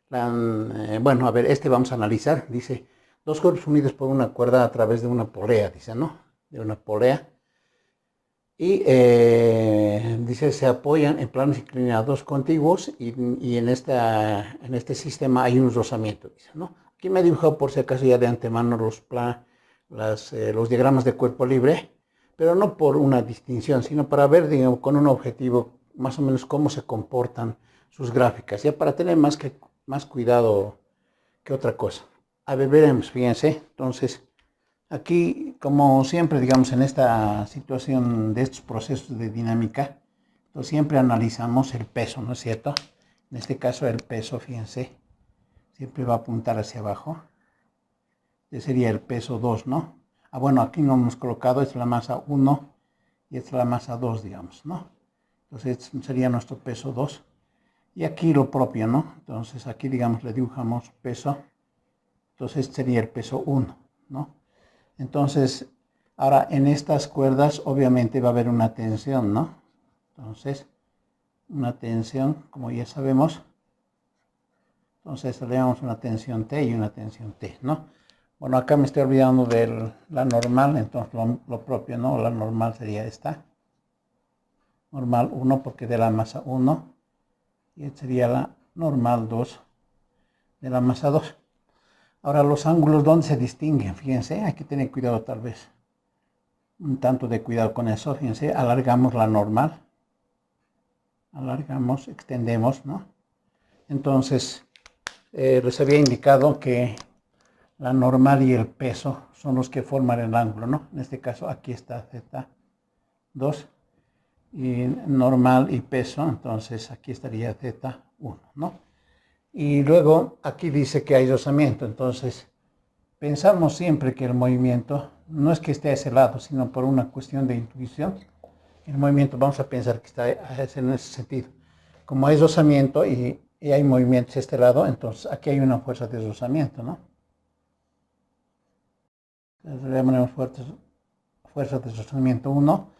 Bueno, a ver, vamos a analizar. Dice, dos cuerpos unidos por una cuerda a través de una polea, dice, ¿no? De una polea. Y dice, se apoyan en planos inclinados contiguos y en este sistema hay un rozamiento, dice, ¿no? Aquí me he dibujado por si acaso ya de antemano los diagramas de cuerpo libre, pero no por una distinción, sino para ver, digamos, con un objetivo más o menos cómo se comportan sus gráficas, ya para tener más cuidado que otra cosa. A ver, veremos, fíjense, entonces... Aquí, como siempre, digamos, en esta situación de estos procesos de dinámica, pues siempre analizamos el peso, ¿no es cierto? En este caso el peso, fíjense, siempre va a apuntar hacia abajo. Este sería el peso 2, ¿no? Bueno, aquí no hemos colocado, esta es la masa 1 y esta es la masa 2, digamos, ¿no? Entonces este sería nuestro peso 2. Y aquí lo propio, ¿no? Entonces aquí, digamos, le dibujamos peso. Entonces este sería el peso 1, ¿no? Entonces, ahora en estas cuerdas obviamente va a haber una tensión, ¿no? Entonces, una tensión, como ya sabemos, entonces le damos una tensión T y una tensión T, ¿no? Bueno, acá me estoy olvidando de la normal, entonces lo propio, ¿no? La normal sería esta. Normal 1 porque de la masa 1 y esta sería la normal 2 de la masa 2. Ahora los ángulos, ¿dónde se distinguen? Fíjense, hay que tener cuidado tal vez. Un tanto de cuidado con eso, fíjense, alargamos la normal. Alargamos, extendemos, ¿no? Entonces, les había indicado que la normal y el peso son los que forman el ángulo, ¿no? En este caso, aquí está Z2 y normal y peso, entonces aquí estaría Z1, ¿no? Y luego aquí dice que hay rozamiento, entonces pensamos siempre que el movimiento no es que esté a ese lado, sino por una cuestión de intuición. El movimiento vamos a pensar que está en ese sentido. Como hay rozamiento y hay movimientos a este lado, entonces aquí hay una fuerza de rozamiento, ¿no? Entonces le llamamos fuerza de rozamiento 1.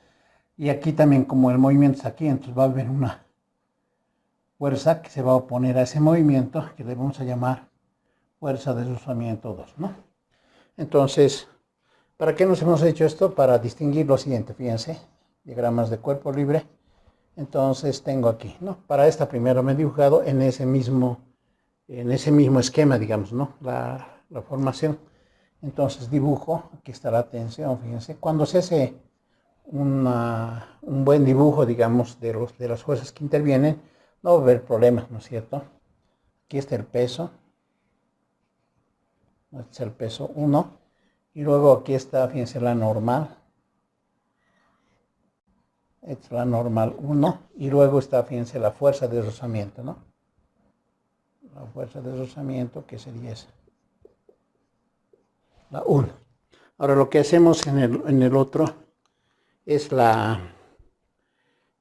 Y aquí también, como el movimiento es aquí, entonces va a haber una fuerza que se va a oponer a ese movimiento, que le vamos a llamar fuerza de rozamiento 2, ¿no? Entonces, ¿para qué nos hemos hecho esto? Para distinguir lo siguiente, fíjense, diagramas de cuerpo libre. Entonces tengo aquí, ¿no? Para esta primero me he dibujado en ese mismo esquema, digamos, ¿no? La formación. Entonces dibujo, aquí está la tensión, fíjense. Cuando se hace un buen dibujo, digamos, de las fuerzas que intervienen, no va a haber problemas, ¿no es cierto? Aquí está el peso. Este es el peso 1. Y luego aquí está, fíjense, la normal. Esta es la normal 1. Y luego está, fíjense, la fuerza de rozamiento, ¿no? La fuerza de rozamiento, que sería esa. La 1. Ahora lo que hacemos en el otro es la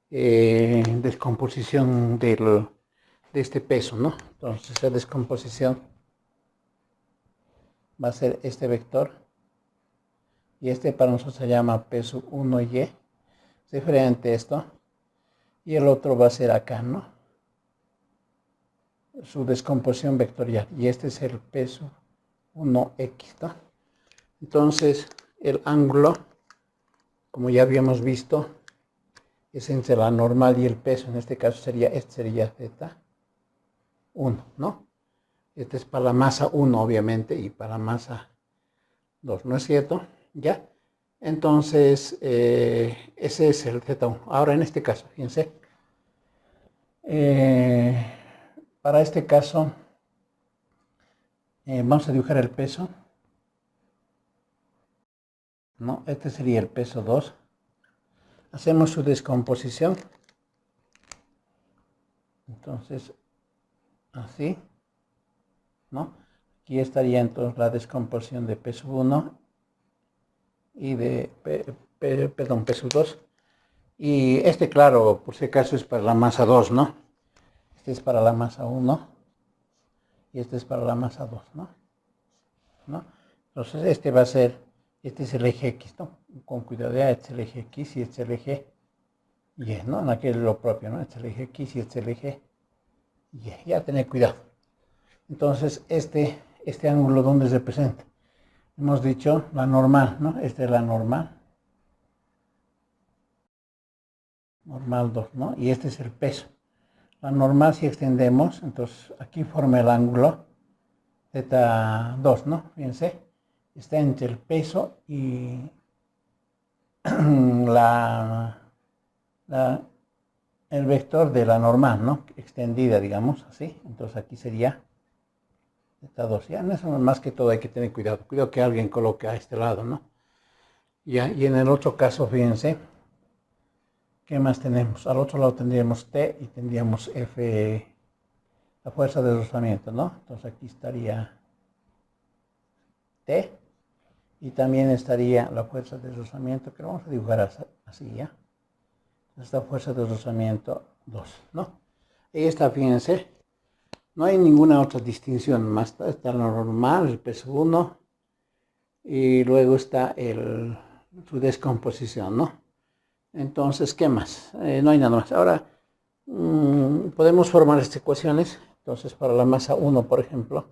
descomposición de este peso, ¿no? Entonces la descomposición va a ser este vector y este para nosotros se llama peso 1y, es diferente a esto, y el otro va a ser acá, ¿no? Su descomposición vectorial, y este es el peso 1x, ¿no? Entonces el ángulo, como ya habíamos visto, es entre la normal y el peso. En este caso sería Z1, ¿no? Este es para la masa 1, obviamente, y para la masa 2, ¿no es cierto? ¿Ya? Entonces, ese es el Z1. Ahora, en este caso, fíjense. Para este caso, vamos a dibujar el peso. ¿No? Este sería el peso 2. Hacemos su descomposición. Entonces, así, ¿no? Aquí estaría entonces la descomposición de peso 1 y de, perdón, peso 2. Y este, claro, por si acaso es para la masa 2, ¿no? Este es para la masa 1 y este es para la masa 2, ¿no? Entonces este va a ser, este es el eje X, ¿no? Con cuidado, ya este es el eje X y este es el eje Y, ¿no? En aquel es lo propio, ¿no? Este es el eje X y este es el eje Y. Ya tener cuidado. Entonces, este ángulo, ¿dónde se presenta? Hemos dicho la normal, ¿no? Esta es la normal. Normal 2, ¿no? Y este es el peso. La normal, si extendemos, entonces aquí forma el ángulo θ 2, ¿no? Fíjense, está entre el peso y el vector de la normal, ¿no? Extendida, digamos, así. Entonces aquí sería θ 2. Ya en eso más que todo hay que tener cuidado. Cuidado que alguien coloque a este lado, ¿no? Ya, y en el otro caso, fíjense, ¿qué más tenemos? Al otro lado tendríamos T y tendríamos F, la fuerza de rozamiento, ¿no? Entonces aquí estaría T y también estaría la fuerza de rozamiento, que lo vamos a dibujar así, ¿ya? Esta fuerza de rozamiento 2, ¿no? Ahí está, fíjense, no hay ninguna otra distinción, más está lo normal, el peso 1, y luego está su descomposición, ¿no? Entonces, ¿qué más? No hay nada más. Ahora, podemos formar estas ecuaciones. Entonces, para la masa 1, por ejemplo,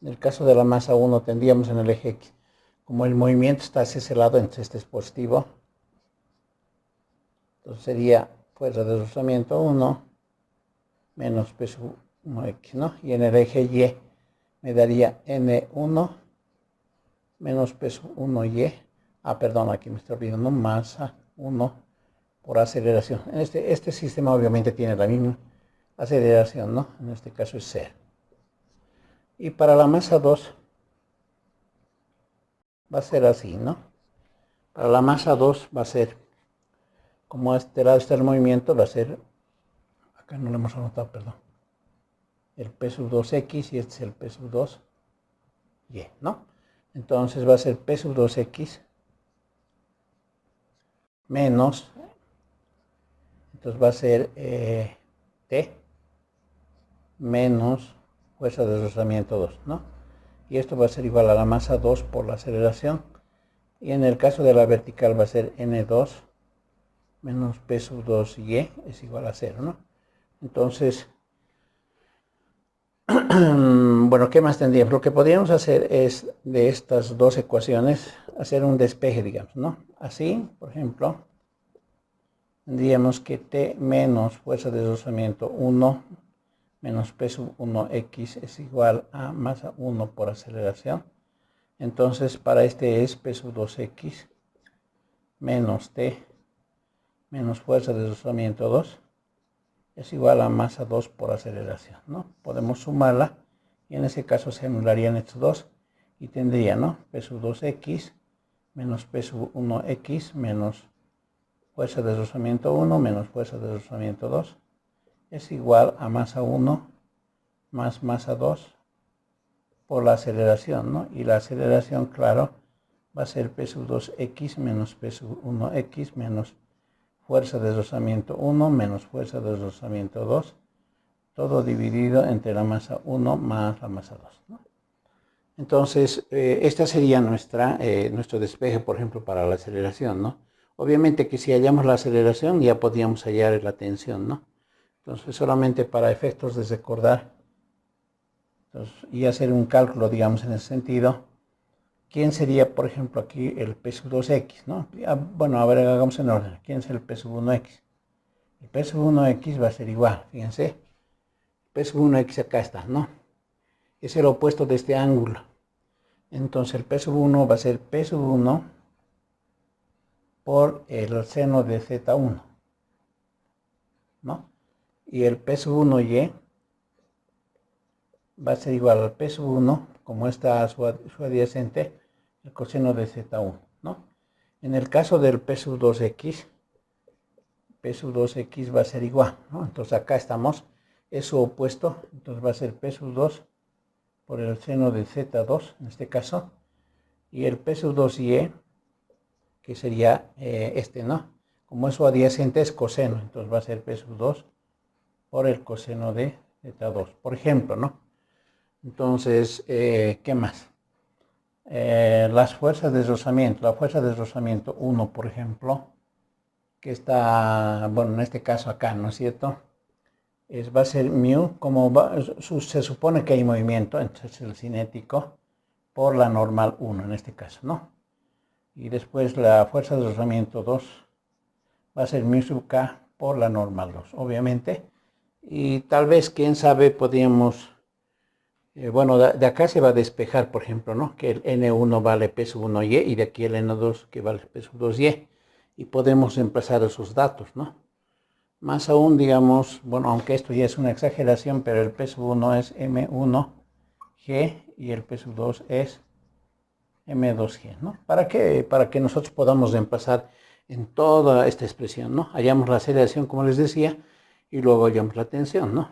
en el caso de la masa 1 tendríamos en el eje X, como el movimiento está hacia ese lado, entonces este es positivo. Entonces sería fuerza de rozamiento 1 menos peso 1x, ¿no? Y en el eje Y me daría N1 menos peso 1y. Perdón, aquí me estoy olvidando, masa 1 por aceleración. Este sistema obviamente tiene la misma aceleración, ¿no? En este caso es 0. Y para la masa 2 va a ser así, ¿no? Para la masa 2 va a ser, como a este lado está el movimiento, va a ser, acá no lo hemos anotado, perdón, el peso 2x y este es el peso 2y, ¿no? Entonces va a ser peso 2x menos, entonces va a ser T menos fuerza de rozamiento 2, ¿no? Y esto va a ser igual a la masa 2 por la aceleración. Y en el caso de la vertical va a ser N2 menos peso 2y es igual a 0, ¿no? Entonces, bueno, ¿qué más tendríamos? Lo que podríamos hacer es de estas dos ecuaciones hacer un despeje, digamos, ¿no? Así, por ejemplo, tendríamos que T menos fuerza de rozamiento 1 menos peso 1x es igual a masa 1 por aceleración. Entonces, para este es peso 2x menos T menos fuerza de rozamiento 2 es igual a masa 2 por aceleración, ¿no? Podemos sumarla y en ese caso se anularían estos dos y tendría, ¿no? Peso 2x menos peso 1x menos fuerza de rozamiento 1 menos fuerza de rozamiento 2 es igual a masa 1 más masa 2 por la aceleración, ¿no? Y la aceleración, claro, va a ser peso 2x menos peso 1x menos fuerza de rozamiento 1 menos fuerza de rozamiento 2, todo dividido entre la masa 1 más la masa 2, ¿no? Entonces, esta sería nuestro despeje, por ejemplo, para la aceleración, ¿no? Obviamente que si hallamos la aceleración ya podríamos hallar la tensión, ¿no? Entonces, solamente para efectos de recordar, entonces, y hacer un cálculo, digamos, en ese sentido, ¿quién sería, por ejemplo, aquí el peso 2x, ¿no? Bueno, a ver, hagamos en orden. ¿Quién es el peso 1x? El peso 1x va a ser igual, fíjense. El peso 1x acá está, ¿no? Es el opuesto de este ángulo. Entonces el peso 1 va a ser peso 1 por el seno de z1, ¿no? Y el peso 1y va a ser igual al peso 1, como está su adyacente, el coseno de z1, ¿no? En el caso del peso 2x va a ser igual, ¿no? Entonces acá estamos, es su opuesto, entonces va a ser peso 2 por el seno de z2, en este caso, y el peso 2y, que sería ¿no? Como es su adyacente es coseno, entonces va a ser peso 2 por el coseno de z2, por ejemplo, ¿no? Entonces, ¿qué más? Las fuerzas de rozamiento, la fuerza de rozamiento 1, por ejemplo, que está, bueno, en este caso acá, ¿no es cierto? va a ser mu, se supone que hay movimiento, entonces el cinético por la normal 1 en este caso, ¿no? Y después la fuerza de rozamiento 2 va a ser mu sub k por la normal 2, obviamente. Y tal vez, quién sabe, podríamos, bueno, de acá se va a despejar, por ejemplo, ¿no? Que el N1 vale P sub 1y y de aquí el N2 que vale P sub 2y. Y podemos reemplazar esos datos, ¿no? Más aún, digamos, bueno, aunque esto ya es una exageración, pero el P sub 1 es M1G y el P sub 2 es M2G, ¿no? ¿Para qué? Para que nosotros podamos reemplazar en toda esta expresión, ¿no? Hallamos la aceleración, como les decía, y luego hallamos la tensión, ¿no?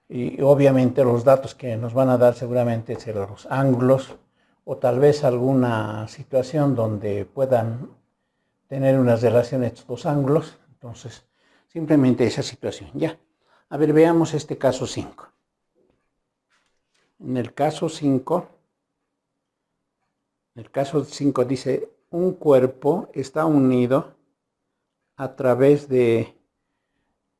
Y obviamente los datos que nos van a dar seguramente serán los ángulos o tal vez alguna situación donde puedan tener una relación estos dos ángulos. Entonces, simplemente esa situación, ya. A ver, veamos este caso 5. En el caso 5, dice, un cuerpo está unido a través de...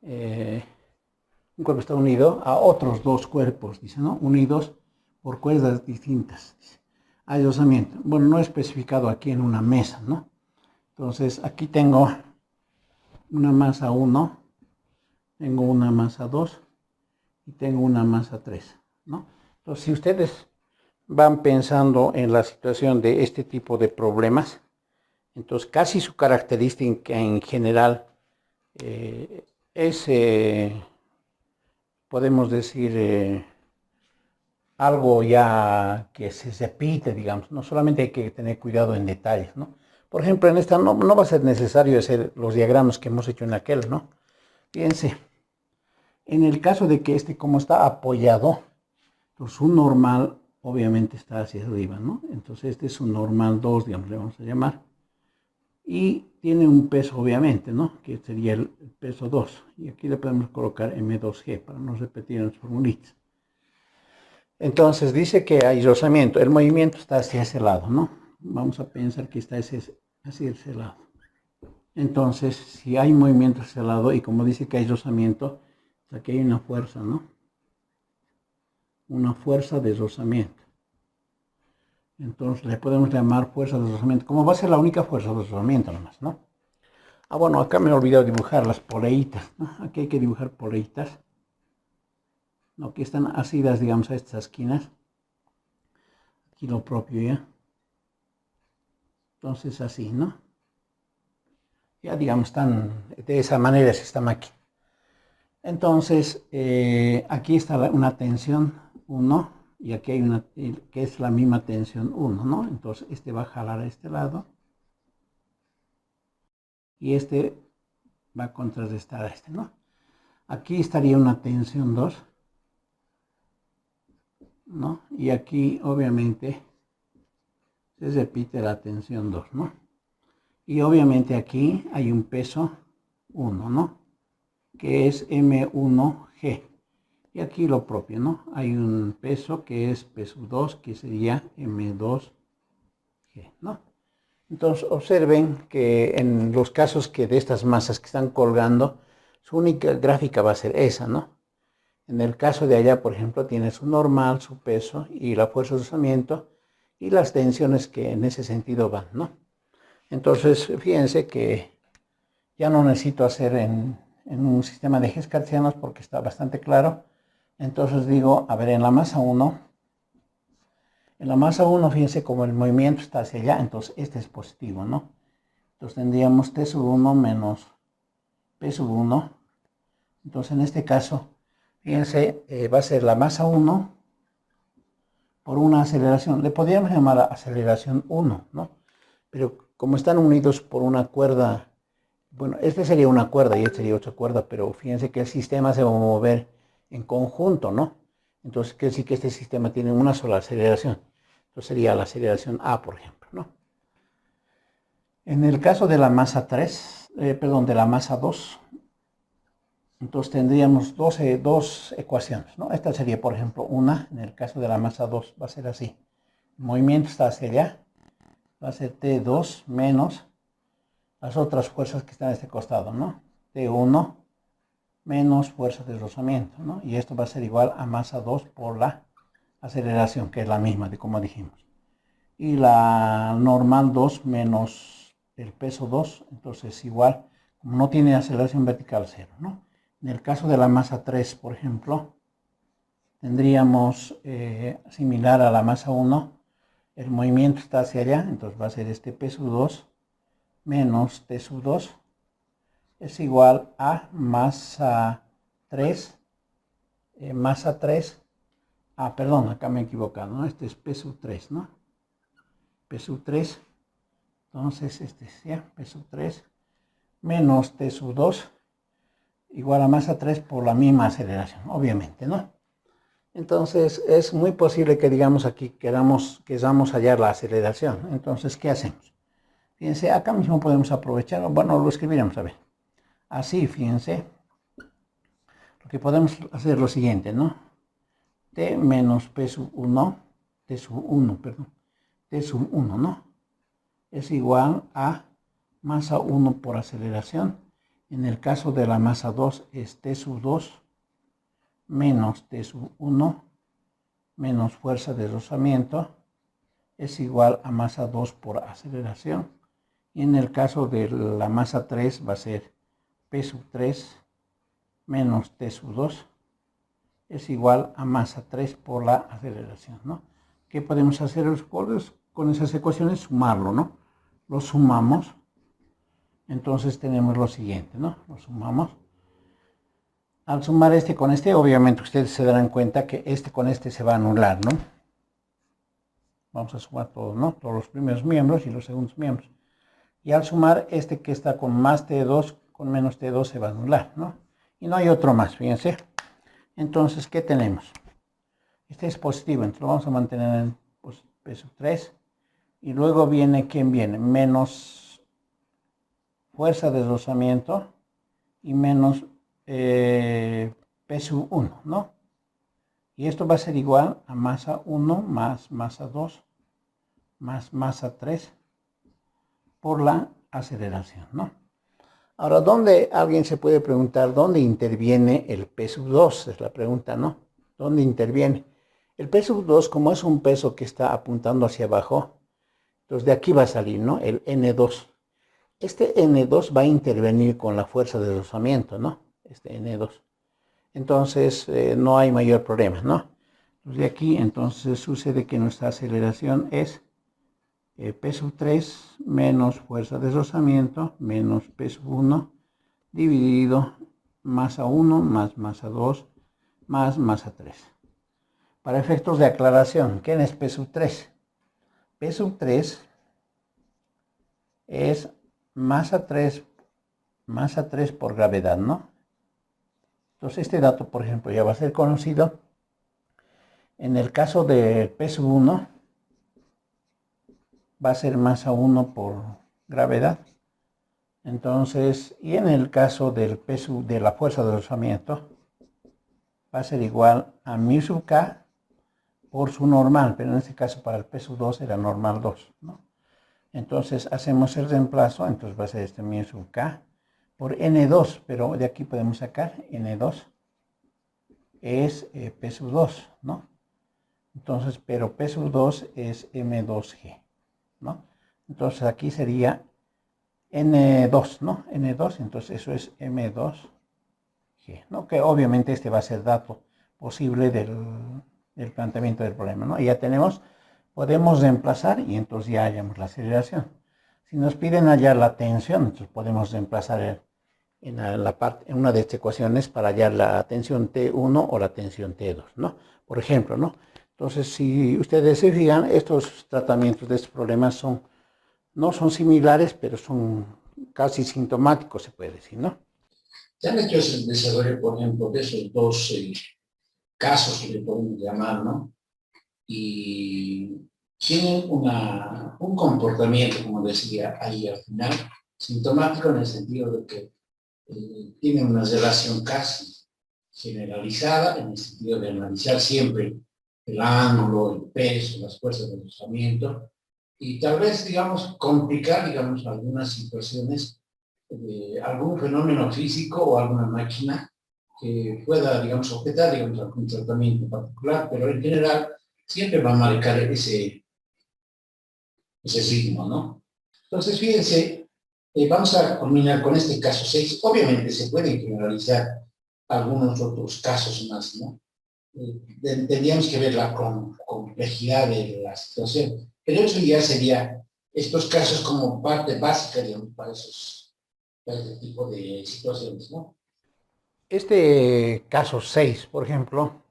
un cuerpo está unido a otros dos cuerpos, dice, ¿no? Unidos por cuerdas distintas. Dice. Hay rozamiento. Bueno, no especificado aquí en una mesa, ¿no? Entonces, aquí tengo una masa 1, tengo una masa 2 y tengo una masa 3, ¿no? Entonces, si ustedes van pensando en la situación de este tipo de problemas, entonces casi su característica en general es, podemos decir, algo ya que se repite, digamos. No solamente hay que tener cuidado en detalles, ¿no? Por ejemplo, en esta no va a ser necesario hacer los diagramas que hemos hecho en aquel, ¿no? Fíjense, en el caso de que como está apoyado, pues su normal obviamente está hacia arriba, ¿no? Entonces este es su normal 2, digamos, le vamos a llamar. Y tiene un peso, obviamente, ¿no? Que sería el peso 2. Y aquí le podemos colocar M2G para no repetir en las formulitas. Entonces dice que hay rozamiento. El movimiento está hacia ese lado, ¿no? Vamos a pensar que está hacia ese lado. Entonces, si hay movimiento hacia ese lado y como dice que hay rozamiento, aquí hay una fuerza, ¿no? Una fuerza de rozamiento. Entonces le podemos llamar fuerza de rozamiento. Como va a ser la única fuerza de rozamiento nomás, ¿no? Ah, bueno, acá me he olvidado dibujar las poleitas, ¿no? Aquí hay que dibujar poleitas. ¿No? Que están asidas, digamos, a estas esquinas. Aquí lo propio ya. Entonces así, ¿no? Ya, digamos, están de esa manera es esta máquina. Entonces, aquí está una tensión 1 y aquí hay una que es la misma tensión 1, ¿no? Entonces, este va a jalar a este lado y este va a contrarrestar a este, ¿no? Aquí estaría una tensión 2, ¿no? Y aquí, obviamente, se repite la tensión 2, ¿no? Y obviamente aquí hay un peso 1, ¿no? Que es M1G. Y aquí lo propio, ¿no? Hay un peso que es peso 2, que sería M2G, ¿no? Entonces observen que en los casos que de estas masas que están colgando, su única gráfica va a ser esa, ¿no? En el caso de allá, por ejemplo, tiene su normal, su peso y la fuerza de rozamiento y las tensiones que en ese sentido van, ¿no? Entonces, fíjense que ya no necesito hacer en un sistema de ejes cartesianos porque está bastante claro. Entonces digo, a ver, en la masa 1, fíjense como el movimiento está hacia allá, entonces este es positivo, ¿no? Entonces tendríamos T sub 1 menos P sub 1. Entonces en este caso, fíjense, va a ser la masa 1 por una aceleración. Le podríamos llamar aceleración 1, ¿no? Pero como están unidos por una cuerda, bueno, este sería una cuerda y este sería otra cuerda, pero fíjense que el sistema se va a mover en conjunto, ¿no? Entonces quiere decir que este sistema tiene una sola aceleración. Entonces sería la aceleración A, por ejemplo, ¿no? En el caso de la masa 3, de la masa 2, entonces tendríamos dos ecuaciones, ¿no? Esta sería, por ejemplo, una, en el caso de la masa 2 va a ser así. El movimiento está hacia allá, va a ser T2 menos las otras fuerzas que están a este costado, ¿no? T1 menos fuerza de rozamiento, ¿no? Y esto va a ser igual a masa 2 por la aceleración, que es la misma de como dijimos. Y la normal 2 menos el peso 2, entonces igual, como no tiene aceleración vertical, 0, ¿no? En el caso de la masa 3, por ejemplo, tendríamos similar a la masa 1, el movimiento está hacia allá, entonces va a ser este P sub 2 menos T sub 2 es igual a masa 3, perdón, acá me he equivocado, ¿no? Este es P sub 3, ¿no? P sub 3, entonces este es ya, P sub 3 menos T sub 2 igual a masa 3 por la misma aceleración, obviamente, ¿no? Entonces es muy posible que digamos aquí queramos hallar la aceleración. Entonces, ¿qué hacemos? Fíjense, acá mismo podemos aprovechar, bueno, lo escribiremos, a ver. Así, fíjense, lo que podemos hacer es lo siguiente, ¿no? T menos P sub 1, T sub 1, perdón, T sub 1, ¿no? Es igual a masa 1 por aceleración. En el caso de la masa 2 es T sub 2 menos T sub 1 menos fuerza de rozamiento es igual a masa 2 por aceleración. Y en el caso de la masa 3 va a ser P sub 3 menos T sub 2 es igual a masa 3 por la aceleración, ¿no? ¿Qué podemos hacer con esas ecuaciones? Sumarlo, ¿no? Lo sumamos. Entonces tenemos lo siguiente, ¿no? Lo sumamos. Al sumar este con este, obviamente ustedes se darán cuenta que este con este se va a anular, ¿no? Vamos a sumar todos, ¿no? Todos los primeros miembros y los segundos miembros. Y al sumar este que está con más T2 con menos T2 se va a anular, ¿no? Y no hay otro más, fíjense. Entonces, ¿qué tenemos? Este es positivo, entonces lo vamos a mantener en P sub 3. Y luego viene, ¿quién viene? Menos fuerza de rozamiento y menos P sub 1, ¿no? Y esto va a ser igual a masa 1 más masa 2 más masa 3 por la aceleración, ¿no? Ahora, alguien se puede preguntar, ¿dónde interviene el P sub 2? Es la pregunta, ¿no? ¿Dónde interviene? El P sub 2, como es un peso que está apuntando hacia abajo, entonces de aquí va a salir, ¿no? El N2. Este N2 va a intervenir con la fuerza de rozamiento, ¿no? Este N2. Entonces, no hay mayor problema, ¿no? Entonces, de aquí, entonces, sucede que nuestra aceleración es P sub 3 menos fuerza de rozamiento menos P sub 1 dividido masa 1 más masa 2 más masa 3. Para efectos de aclaración, ¿qué es P sub 3? P sub 3 es masa 3 por gravedad, ¿no? Entonces este dato, por ejemplo, ya va a ser conocido. En el caso de P sub 1, va a ser masa 1 por gravedad. Entonces, y en el caso del P sub de la fuerza de rozamiento, va a ser igual a mu sub k por su normal, pero en este caso para el P sub 2 era normal 2, ¿no? Entonces hacemos el reemplazo, entonces va a ser este mu sub k por N2, pero de aquí podemos sacar N2 es P sub 2, ¿no? Entonces, pero P sub 2 es M2G, ¿no? Entonces aquí sería N2, ¿no? N2, entonces eso es M2G, ¿no? Que obviamente este va a ser dato posible del planteamiento del problema, ¿no? Y ya podemos reemplazar y entonces ya hallamos la aceleración. Si nos piden hallar la tensión, entonces podemos reemplazar en una de estas ecuaciones para hallar la tensión T1 o la tensión T2, ¿no? Por ejemplo, ¿no? Entonces, si ustedes se fijan, estos tratamientos de estos problemas no son similares, pero son casi sintomáticos, se puede decir, ¿no? Se han hecho ese desarrollo, por ejemplo, de esos dos casos que le podemos llamar, ¿no? Y tienen un comportamiento, como decía ahí al final, sintomático en el sentido de que tienen una relación casi generalizada, en el sentido de analizar siempre el ángulo, el peso, las fuerzas de rozamiento, y tal vez, digamos, complicar, digamos, algunas situaciones, algún fenómeno físico o alguna máquina que pueda, digamos, objetar, digamos, algún tratamiento particular, pero en general siempre va a marcar ese ritmo, ¿no? Entonces, fíjense, vamos a culminar con este caso 6. Obviamente se pueden generalizar algunos otros casos más, ¿no? Tendríamos que ver la complejidad de la situación, pero eso ya sería estos casos como parte básica, digamos, para este tipo de situaciones, ¿no? Este caso 6, por ejemplo,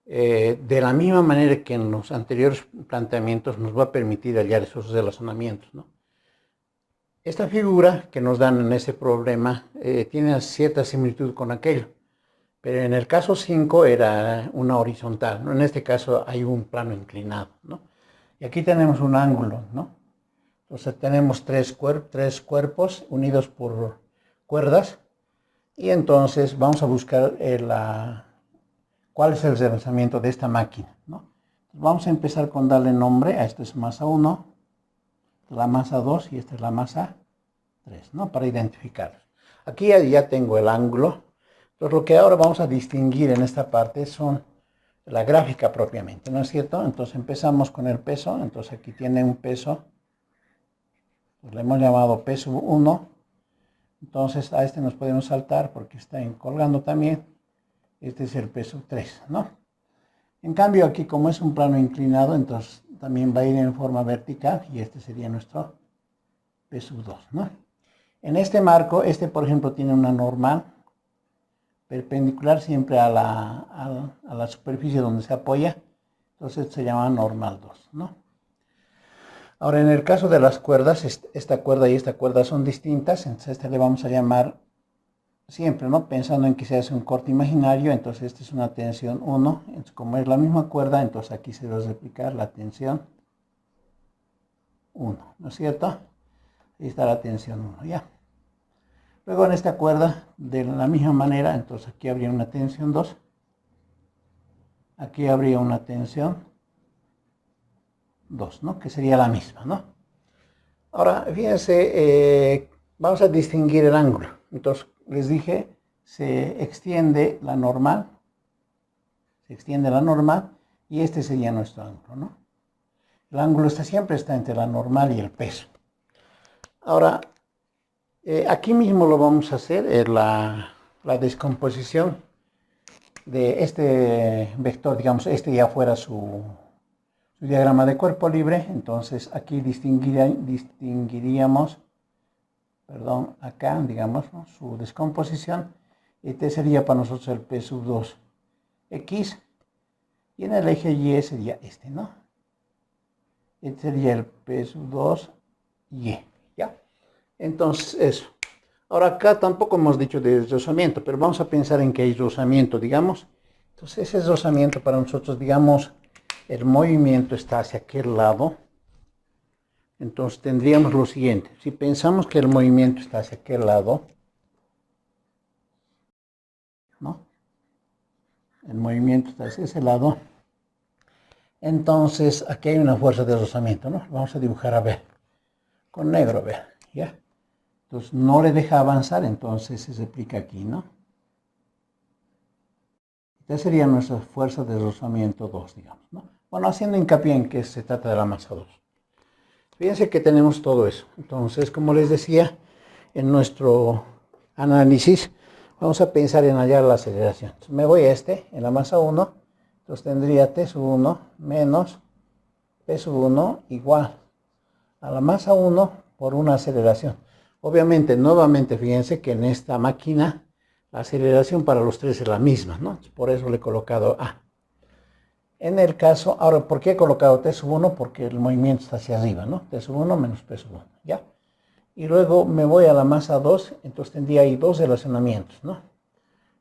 de la misma manera que en los anteriores planteamientos nos va a permitir hallar esos relacionamientos, ¿no? Esta figura que nos dan en ese problema tiene cierta similitud con aquello, pero en el caso 5 era una horizontal, ¿no? En este caso hay un plano inclinado, ¿no? Y aquí tenemos un ángulo, ¿no? Entonces tenemos tres cuerpos unidos por cuerdas y entonces vamos a buscar cuál es el desplazamiento de esta máquina, ¿no? Vamos a empezar con darle nombre a esto es masa 1, la masa 2 y esta es la masa 3, ¿no? Para identificarlos. Aquí ya tengo el ángulo. Entonces lo que ahora vamos a distinguir en esta parte son la gráfica propiamente, ¿no es cierto? Entonces empezamos con el peso. Entonces aquí tiene un peso. Pues le hemos llamado peso 1. Entonces a este nos podemos saltar porque está colgando también. Este es el peso 3, ¿no? En cambio aquí como es un plano inclinado, entonces también va a ir en forma vertical y este sería nuestro peso 2, ¿no? En este marco, por ejemplo tiene una normal perpendicular siempre a la superficie donde se apoya, entonces se llama normal 2, ¿no? Ahora en el caso de las cuerdas, esta cuerda y esta cuerda son distintas, entonces a este le vamos a llamar siempre, ¿no? Pensando en que se hace un corte imaginario, entonces esta es una tensión 1, entonces, como es la misma cuerda, entonces aquí se va a replicar la tensión 1, ¿no es cierto? Ahí está la tensión 1, ya. Luego en esta cuerda, de la misma manera, entonces aquí habría una tensión 2, aquí habría una tensión 2, ¿no? Que sería la misma, ¿no? Ahora, fíjense, vamos a distinguir el ángulo. Entonces, les dije, se extiende la normal y este sería nuestro ángulo, ¿no? El ángulo siempre está entre la normal y el peso. Ahora, aquí mismo lo vamos a hacer, la descomposición de este vector, digamos, este ya fuera su diagrama de cuerpo libre, entonces aquí distinguiríamos, perdón, acá, digamos, ¿no? Su descomposición, este sería para nosotros el P sub 2X, y en el eje Y sería este, ¿no? Este sería el P sub 2Y, ¿ya? Entonces, eso. Ahora acá tampoco hemos dicho de rozamiento, pero vamos a pensar en que hay rozamiento, digamos. Entonces ese rozamiento para nosotros, digamos, el movimiento está hacia aquel lado. Entonces tendríamos lo siguiente. Si pensamos que el movimiento está hacia aquel lado, ¿no? El movimiento está hacia ese lado. Entonces aquí hay una fuerza de rozamiento, ¿no? Vamos a dibujar a ver. Con negro, a ver, ¿ya? Entonces no le deja avanzar, entonces se replica aquí, ¿no? Esta sería nuestra fuerza de rozamiento 2, digamos, ¿no? Bueno, haciendo hincapié en que se trata de la masa 2. Fíjense que tenemos todo eso. Entonces, como les decía, en nuestro análisis vamos a pensar en hallar la aceleración. Entonces, me voy a en la masa 1, entonces tendría T sub 1 menos P sub 1 igual a la masa 1 por una aceleración. Obviamente, nuevamente, fíjense que en esta máquina la aceleración para los tres es la misma, ¿no? Por eso le he colocado A. En el caso, ahora, ¿por qué he colocado T sub 1? Porque el movimiento está hacia arriba, ¿no? T sub 1 menos P sub 1, ¿ya? Y luego me voy a la masa 2, entonces tendría ahí dos relacionamientos, ¿no?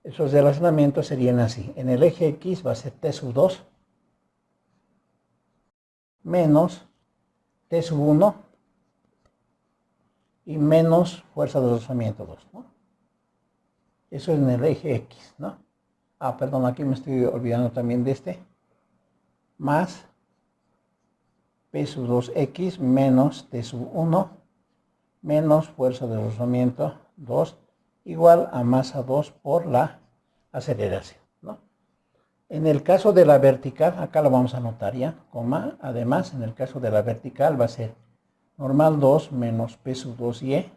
Esos relacionamientos serían así. En el eje X va a ser T sub 2 menos T sub 1 y menos fuerza de rozamiento 2, ¿no? Eso es en el eje X, ¿no? Ah, perdón, aquí me estoy olvidando también de más P sub 2X menos T sub 1 menos fuerza de rozamiento 2 igual a masa 2 por la aceleración, ¿no? En el caso de la vertical, acá lo vamos a anotar ya, coma, además en el caso de la vertical va a ser normal 2 menos P sub 2y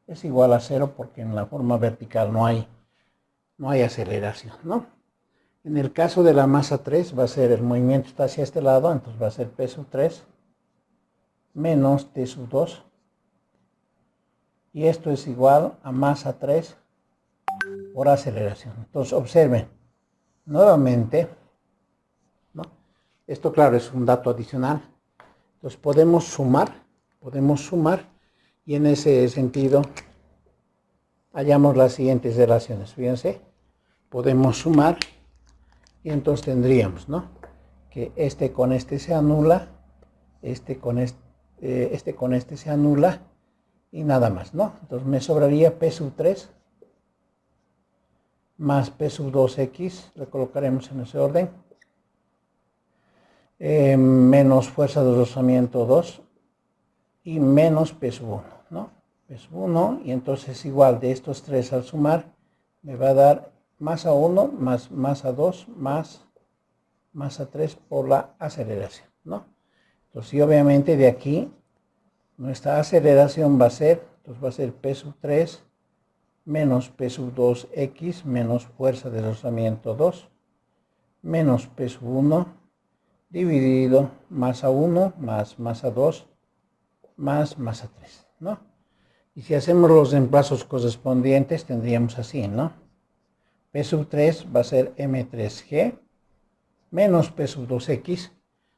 es igual a 0 porque en la forma vertical no hay aceleración, ¿no? En el caso de la masa 3 va a ser el movimiento está hacia este lado, entonces va a ser P sub 3 menos T sub 2 y esto es igual a masa 3 por aceleración. Entonces observen, nuevamente, ¿no? Esto claro es un dato adicional, entonces podemos sumar y en ese sentido hallamos las siguientes relaciones. Fíjense, podemos sumar y entonces tendríamos, ¿no?, que este con este se anula, este con este se anula y nada más, ¿no? Entonces me sobraría P sub 3 más P sub 2x, lo colocaremos en ese orden, menos fuerza de rozamiento 2 y menos P sub 1, ¿no? P sub 1 y entonces igual de estos tres al sumar me va a dar masa 1 más masa 2 más masa 3 por la aceleración, ¿no? Entonces y obviamente de aquí nuestra aceleración va a ser, entonces va a ser P sub 3 menos P sub 2x menos fuerza de rozamiento 2 menos P sub 1 dividido masa 1 más masa 2 más masa 3, ¿no? Y si hacemos los reemplazos correspondientes tendríamos así, ¿no? P sub 3 va a ser M3G menos P sub 2x,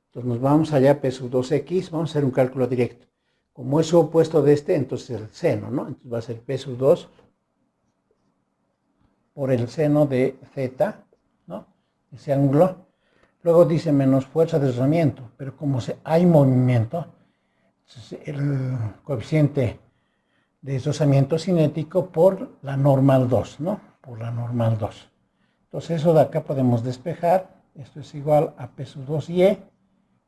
entonces nos vamos allá P sub 2x, vamos a hacer un cálculo directo. Como es su opuesto de este, entonces el seno, ¿no? Entonces va a ser P sub 2 por el seno de z, ¿no?, ese ángulo. Luego dice menos fuerza de rozamiento, pero como hay movimiento, el coeficiente de rozamiento cinético por la normal 2, ¿no? Por la normal 2. Entonces eso de acá podemos despejar, esto es igual a P sub 2y,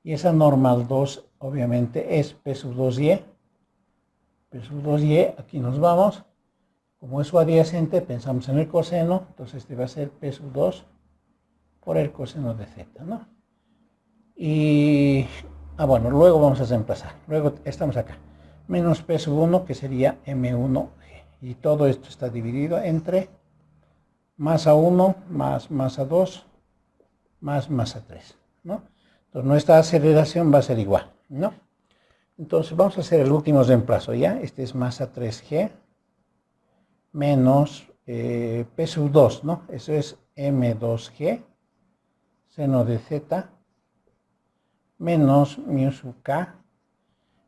y esa normal 2 obviamente es P sub 2y, P sub 2y, aquí nos vamos. Como es su adyacente, pensamos en el coseno, entonces este va a ser P sub 2 por el coseno de z, ¿no? Y, bueno, luego vamos a reemplazar. Luego estamos acá. Menos P sub 1, que sería M1G. Y todo esto está dividido entre masa 1 más masa 2 más masa 3, ¿no? Entonces nuestra aceleración va a ser igual, ¿no? Entonces vamos a hacer el último reemplazo, ¿ya? Este es masa 3G menos P sub 2, ¿no? Eso es M2G, seno de Z, menos mu sub K,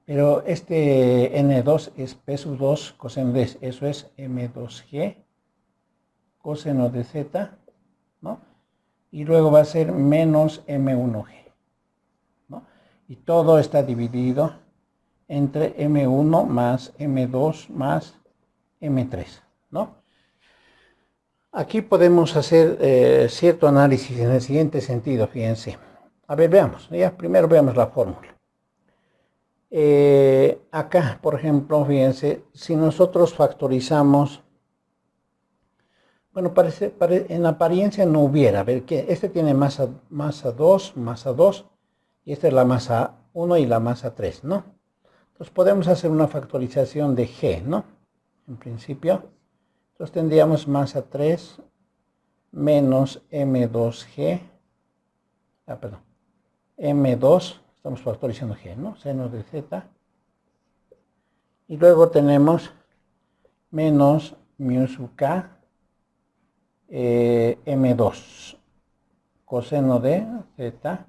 pero este N2 es P sub 2 coseno de eso es M2G, coseno de Z, ¿no? Y luego va a ser menos M1G, ¿no? Y todo está dividido entre M1 más M2 más M3, ¿no? Aquí podemos hacer cierto análisis en el siguiente sentido, fíjense. A ver, veamos, ya primero veamos la fórmula. Acá, por ejemplo, fíjense, si nosotros factorizamos, bueno, en apariencia no hubiera, a ver, que este tiene masa 2, y esta es la masa 1 y la masa 3, ¿no? Entonces podemos hacer una factorización de G, ¿no? En principio. Entonces tendríamos masa 3 menos M2G, M2, estamos factorizando G, ¿no? Seno de Z. Y luego tenemos menos mu sub K, M2, coseno de Z,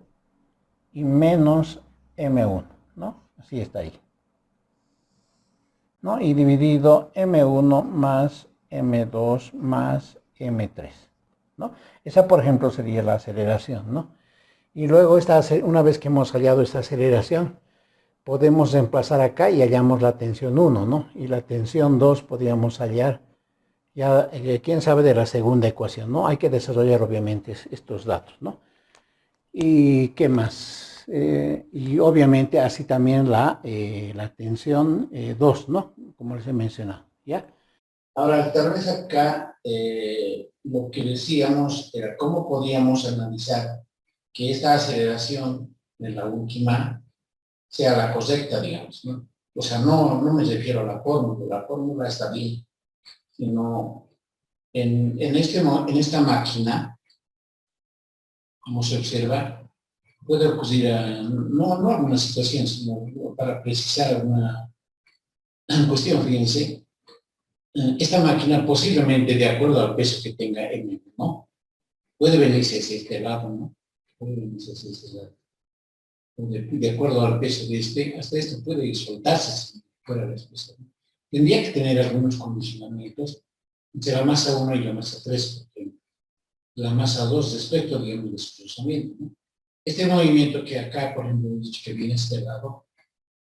y menos M1, ¿no? Así está ahí, ¿no? Y dividido M1 más M2 más M3, ¿no? Esa, por ejemplo, sería la aceleración, ¿no? Y luego, una vez que hemos hallado esta aceleración, podemos reemplazar acá y hallamos la tensión 1, ¿no? Y la tensión 2 podríamos hallar, ya, quién sabe de la segunda ecuación, ¿no? Hay que desarrollar, obviamente, estos datos, ¿no? ¿Y qué más? Y obviamente así también la tensión 2, ¿no? Como les he mencionado, ¿ya? Ahora, tal vez acá lo que decíamos era cómo podíamos analizar que esta aceleración de la última sea la correcta, digamos, ¿no? O sea, no me refiero a la fórmula está bien, sino en esta máquina, como se observa, puede ocurrir, no alguna situación, sino para precisar alguna cuestión, fíjense, esta máquina posiblemente de acuerdo al peso que tenga M, ¿no? Puede venirse hacia este lado, ¿no? Puede venirse hacia este lado. De acuerdo al peso de este, hasta esto puede soltarse si fuera la expresión. Tendría que tener algunos condicionamientos entre la masa 1 y la masa 3, porque la masa 2 respecto, digamos, de su cruzamiento, ¿no? Este movimiento que acá, por ejemplo, hemos dicho que viene a este lado,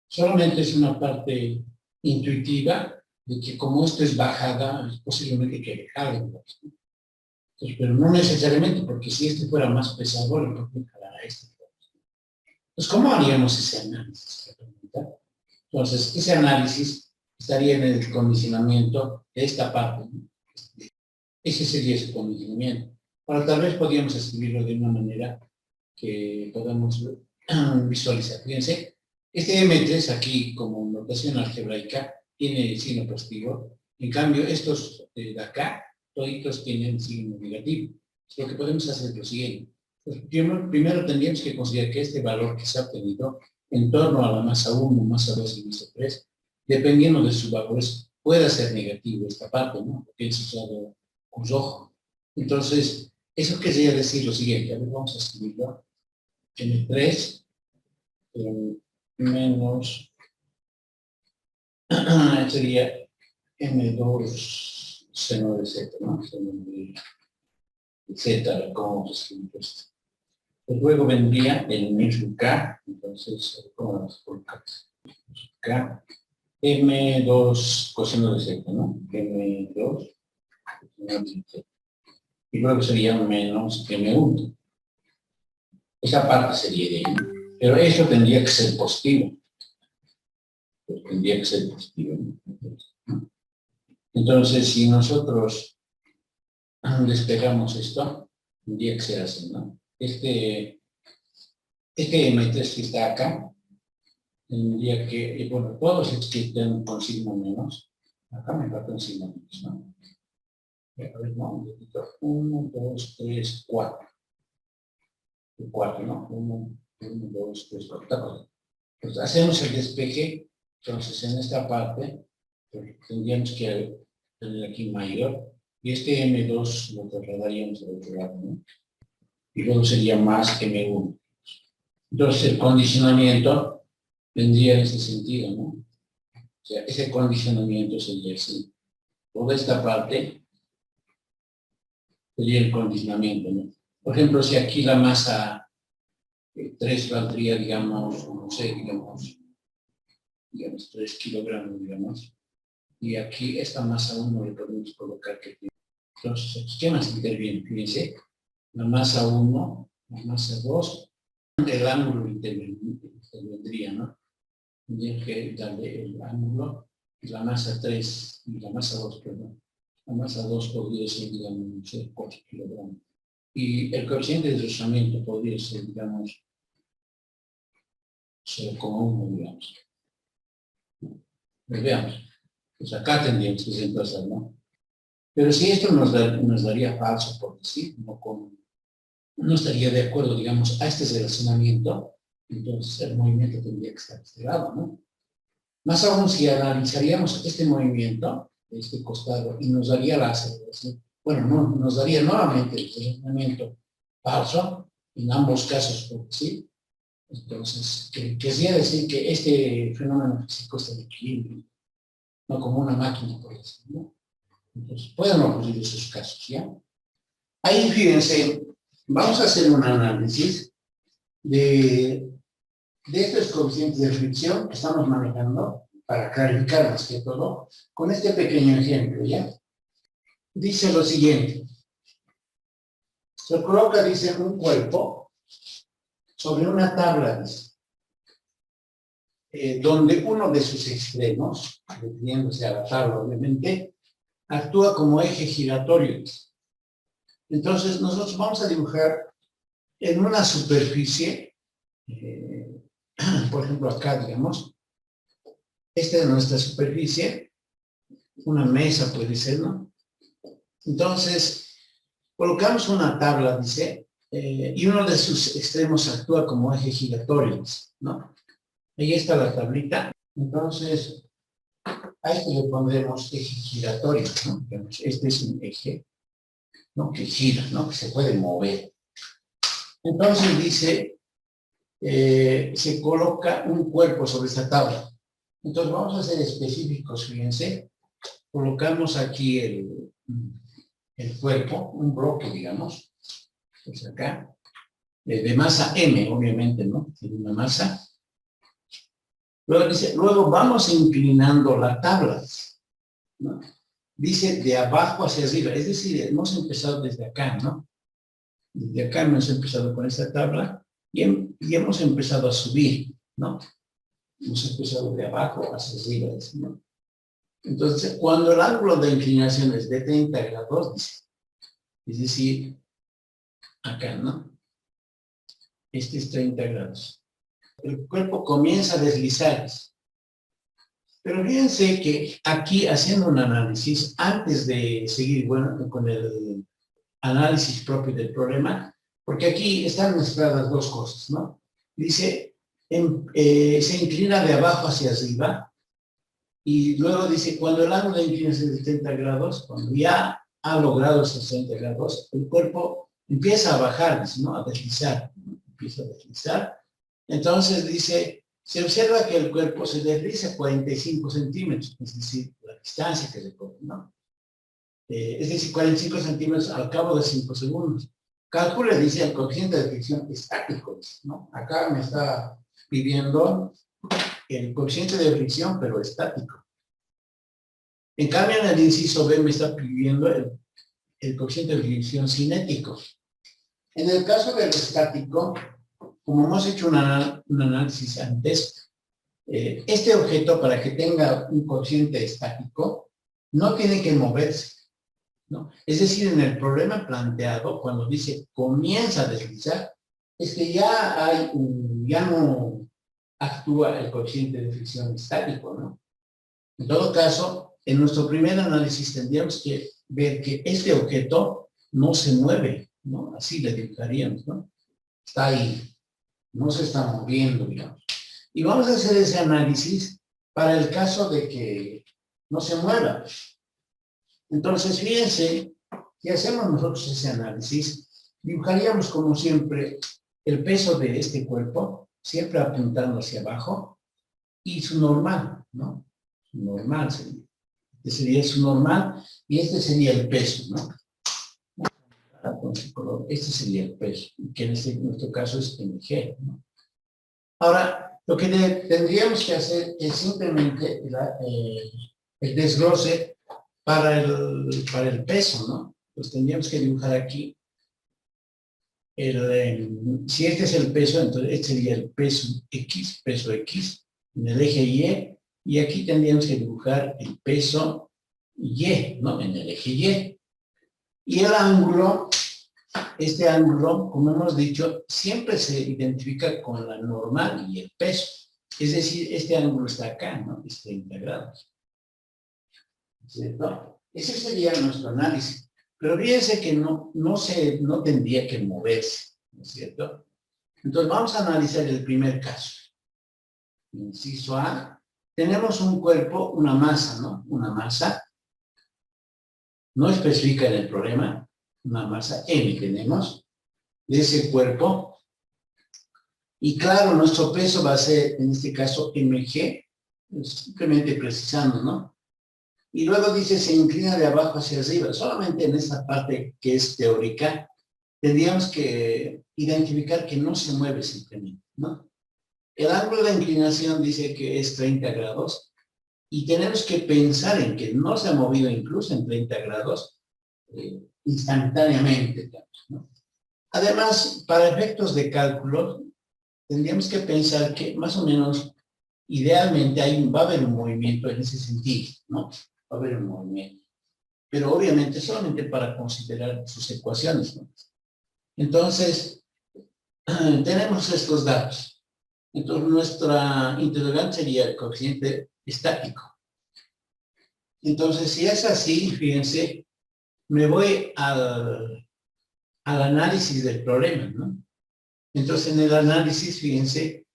solamente es una parte intuitiva de que como esto es bajada, es posiblemente que le jale. Entonces, pero no necesariamente, porque si este fuera más pesado, le podría jalar a este. Entonces, ¿cómo haríamos ese análisis? Entonces, ese análisis estaría en el condicionamiento de esta parte, ¿no? Ese sería ese condicionamiento. Ahora, tal vez podríamos escribirlo de una manera que podamos visualizar. Fíjense, este M3 aquí, como notación algebraica, tiene signo positivo. En cambio, estos de acá, toditos tienen signo negativo. Lo que podemos hacer es lo siguiente. Pues, primero tendríamos que considerar que este valor que se ha obtenido en torno a la masa 1, masa 2 y masa 3, dependiendo de sus valores, pueda ser negativo esta parte, ¿no? Porque es usado con rojo. Entonces, eso querría decir lo siguiente. A ver, vamos a escribirlo. M3 menos sería M2 seno de Z, ¿no? Seno de Z, ¿cómo vamos a escribir esto? Pues luego vendría el mismo K, entonces, ¿cómo vamos a colocar? K, M2 coseno de Z, ¿no? M2 coseno de Z. Y luego sería menos M1. Esa parte sería de ahí. Pero eso tendría que ser positivo. Pues tendría que ser positivo, ¿no? Entonces, si nosotros despegamos esto, tendría que ser así, ¿no? Este M3 que está acá, tendría que, bueno, todos estos que estén con signo menos, acá me falta un signo menos, ¿no? A ver, no, 1, 2, 3, 4. 4, ¿no? 1, 2, 3, 4. Entonces, hacemos el despeje, entonces en esta parte tendríamos que tener aquí mayor, y este M2 lo trasladaríamos al otro lado, ¿no? Y luego sería más M1. Entonces el condicionamiento vendría en ese sentido, ¿no? O sea, ese condicionamiento sería así. Toda esta parte sería el condicionamiento, ¿no? Por ejemplo, si aquí la masa 3 valdría, digamos, no sé, digamos 3 kilogramos, digamos, y aquí esta masa 1 le podemos colocar que tiene. Entonces, ¿qué más interviene? Fíjense, la masa 1, la masa 2, el ángulo intervendría, ¿no? Tendría que darle el ángulo, y la masa 3 y la masa 2, perdón. La masa 2 podría ser, digamos, no sé, 4 kilogramos. Y el coeficiente de rozamiento podría ser, digamos, 0,1, digamos. Pues veamos. Pues acá tendríamos que reemplazar, ¿no? Pero si esto nos daría falso, por decir, no estaría de acuerdo, digamos, a este relacionamiento, entonces el movimiento tendría que estar a este lado, ¿no? Más aún, si analizaríamos este movimiento de este costado y nos daría la aceleración, bueno, no, nos daría nuevamente el relacionamiento falso, en ambos casos, por decir, entonces, querría decir que este fenómeno físico está en equilibrio, no como una máquina, por decir, ¿no? Entonces, pueden ocurrir esos casos, ¿ya? Ahí, fíjense, vamos a hacer un análisis de estos coeficientes de fricción que estamos manejando para clarificar más que todo con este pequeño ejemplo, ¿ya? Dice lo siguiente. Se coloca, dice, un cuerpo sobre una tabla, dice, donde uno de sus extremos, refiriéndose a la tabla, obviamente, actúa como eje giratorio. Entonces, nosotros vamos a dibujar en una superficie, por ejemplo, acá, digamos, esta es nuestra superficie, una mesa puede ser, ¿no? Entonces, colocamos una tabla, dice, y uno de sus extremos actúa como eje giratorio, ¿no? Ahí está la tablita. Entonces, a este le pondremos eje giratorio, ¿no? Este es un eje, ¿no? Que gira, ¿no? Que se puede mover. Entonces dice, se coloca un cuerpo sobre esta tabla. Entonces vamos a ser específicos, fíjense. Colocamos aquí el cuerpo, un bloque, digamos, pues acá, de masa M, obviamente, ¿no? Tiene una masa. Luego dice, luego vamos inclinando la tabla, ¿no? Dice de abajo hacia arriba, es decir, hemos empezado desde acá, ¿no? Desde acá hemos empezado con esta tabla y hemos empezado a subir, ¿no? Hemos empezado de abajo hacia arriba, ¿no? Entonces, cuando el ángulo de inclinación es de 30 grados, dice, es decir, acá, ¿no? Este es 30 grados. El cuerpo comienza a deslizar. Pero fíjense que aquí, haciendo un análisis, antes de seguir, bueno, con el análisis propio del problema, porque aquí están mezcladas dos cosas, ¿no? Dice, se inclina de abajo hacia arriba, y luego dice, cuando el ángulo de inclinación es de 70 grados, cuando ya ha logrado esos 60 grados, el cuerpo empieza a bajar, ¿no? A deslizar, ¿no? Empieza a deslizar. Entonces dice, se observa que el cuerpo se desliza 45 centímetros, es decir, la distancia que recorre, ¿no? Es decir, 45 centímetros al cabo de 5 segundos. Calcule, dice, el coeficiente de fricción estático, ¿no? Acá me está pidiendo el coeficiente de fricción, pero estático. En cambio, en el inciso B me está pidiendo el coeficiente de fricción cinético. En el caso del estático, como hemos hecho un análisis antes, este objeto, para que tenga un coeficiente estático, no tiene que moverse, ¿no? Es decir, en el problema planteado, cuando dice comienza a deslizar, es que ya no actúa el coeficiente de fricción estático, ¿no? En todo caso, en nuestro primer análisis tendríamos que ver que este objeto no se mueve, ¿no? Así le dibujaríamos, ¿no? Está ahí, no se está moviendo, digamos. Y vamos a hacer ese análisis para el caso de que no se mueva. Entonces, fíjense, si hacemos nosotros ese análisis, dibujaríamos como siempre el peso de este cuerpo, siempre apuntando hacia abajo, y su normal, ¿no? Su normal sería. Este sería su normal, y este sería el peso, ¿no? Con su color, este sería el peso, que en nuestro caso es mg, ¿no? Ahora, lo que tendríamos que hacer es simplemente el desglose para el peso, ¿no? Pues tendríamos que dibujar aquí, si este es el peso, entonces este sería el peso X, en el eje y aquí tendríamos que dibujar el peso Y, ¿no? En el eje Y. Y el ángulo, este ángulo, como hemos dicho, siempre se identifica con la normal y el peso. Es decir, este ángulo está acá, ¿no? Es 30 grados. ¿Cierto? Ese sería nuestro análisis. Pero fíjense que no tendría que moverse, ¿no es cierto? Entonces vamos a analizar el primer caso. Inciso A, tenemos un cuerpo, una masa, ¿no? Una masa, no especifica en el problema, una masa M tenemos, de ese cuerpo. Y claro, nuestro peso va a ser, en este caso, mg, simplemente precisando, ¿no? Y luego dice, se inclina de abajo hacia arriba. Solamente en esta parte que es teórica, tendríamos que identificar que no se mueve simplemente, ¿no? El ángulo de inclinación dice que es 30 grados, y tenemos que pensar en que no se ha movido incluso en 30 grados instantáneamente, ¿no? Además, para efectos de cálculo, tendríamos que pensar que más o menos, idealmente, va a haber un movimiento en ese sentido, ¿no? Va a haber un movimiento. pero obviamente solamente para considerar sus ecuaciones, ¿no? Entonces, tenemos estos datos. Entonces, nuestra interrogante sería el coeficiente estático. Entonces, si es así, fíjense, me voy al análisis del problema, ¿no? Entonces, en el análisis, fíjense,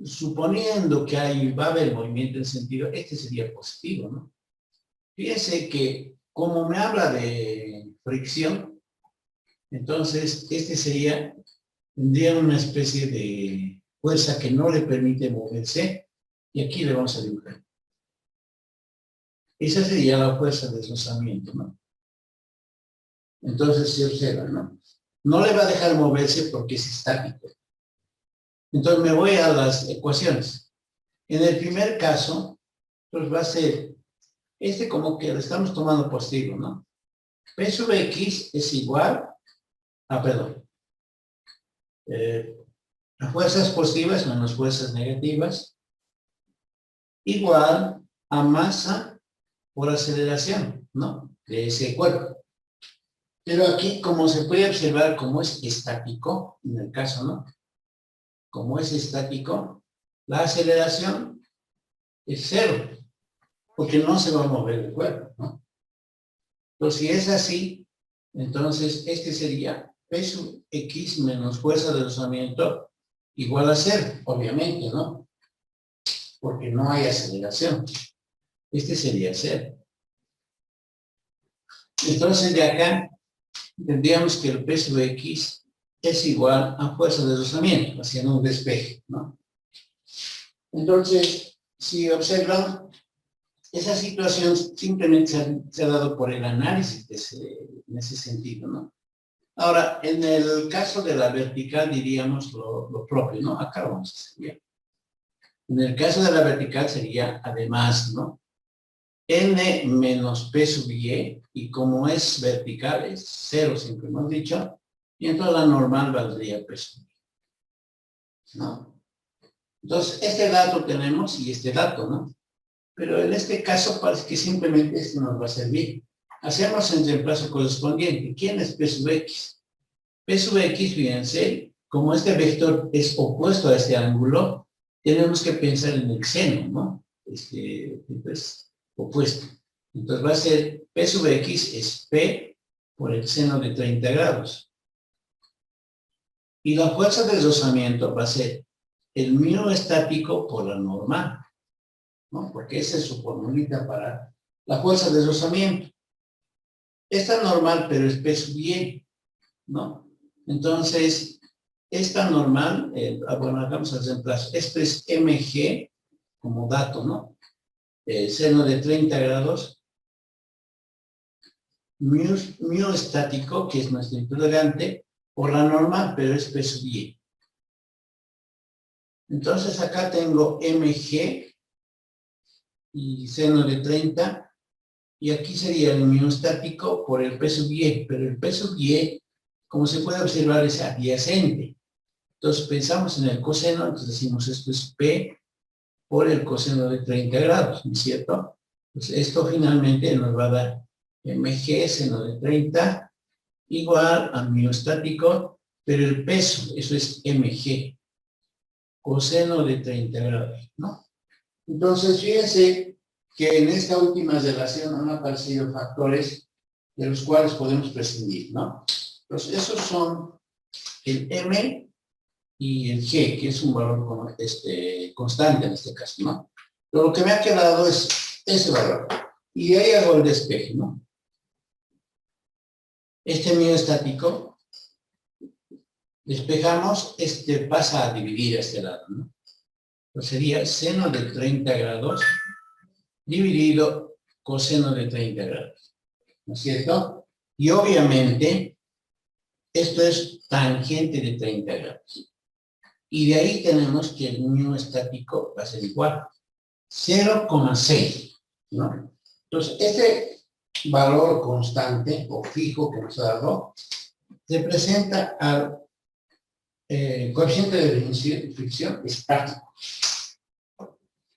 suponiendo que va a haber movimiento en sentido, este sería positivo, ¿no? Fíjense que como me habla de fricción, entonces tendría una especie de fuerza que no le permite moverse, y aquí le vamos a dibujar. Esa sería la fuerza de deslizamiento, ¿no? Entonces se observa, ¿no? No le va a dejar moverse porque es estático. Entonces me voy a las ecuaciones. En el primer caso, pues va a ser, como que lo estamos tomando positivo, ¿no? P sobre X es igual a, a fuerzas positivas menos fuerzas negativas, igual a masa por aceleración, ¿no? De ese cuerpo. Pero aquí, como se puede observar, como es estático, en el caso, ¿no? Como es estático, la aceleración es cero, porque no se va a mover el cuerpo, ¿no? Entonces, si es así, entonces este sería P sub X menos fuerza de deslizamiento igual a cero, obviamente, ¿no? Porque no hay aceleración. Este sería cero. Entonces, de acá, tendríamos que el P sub X es igual a fuerza de deslizamiento, haciendo un despeje, ¿no? Entonces, si observan, esa situación simplemente se ha dado por el análisis en ese sentido, ¿no? Ahora, en el caso de la vertical diríamos lo propio, ¿no? Acá vamos a hacer bien. En el caso de la vertical sería, además, ¿no? N menos P sub y como es vertical, es cero, siempre hemos dicho, y entonces la normal valdría P sub I, ¿no? Entonces, este dato tenemos y este dato, ¿no? Pero en este caso parece que simplemente esto nos va a servir. Hacemos el reemplazo correspondiente. ¿Quién es P sub X? P sub X, fíjense, como este vector es opuesto a este ángulo, tenemos que pensar en el seno, ¿no? Pues, opuesto. Entonces va a ser P sub X es P por el seno de 30 grados. Y la fuerza de deslizamiento va a ser el mu estático por la normal, ¿no? Porque esa es su formulita para la fuerza de deslizamiento. Esta normal, pero es P sub Y, ¿no? Entonces, esta normal, bueno, hagamos el reemplazo. Esto es mg como dato, ¿no? Seno de 30 grados. Mu estático, que es nuestro interrogante, por la normal, pero es P sub Y. Entonces, acá tengo mg y seno de 30, y aquí sería el mu estático por el P sub Y, pero el P sub Y, como se puede observar, es adyacente. Entonces pensamos en el coseno, entonces decimos esto es P por el coseno de 30 grados, ¿no es cierto? Pues esto finalmente nos va a dar mg seno de 30 igual al mu estático, pero el peso, eso es mg, coseno de 30 grados, ¿no? Entonces, fíjense que en esta última relación han aparecido factores de los cuales podemos prescindir, ¿no? Entonces, esos son el m y el g, que es un valor constante en este caso, ¿no? Pero lo que me ha quedado es ese valor. Y de ahí hago el despeje, ¿no? Este mu estático, despejamos, pasa a dividir a este lado, ¿no? Pues sería seno de 30 grados dividido coseno de 30 grados, ¿no es cierto? Y obviamente, esto es tangente de 30 grados. Y de ahí tenemos que el mu estático va a ser igual 0,6, ¿no? Entonces, este valor constante o fijo que nos ha dado representa al coeficiente de fricción estático.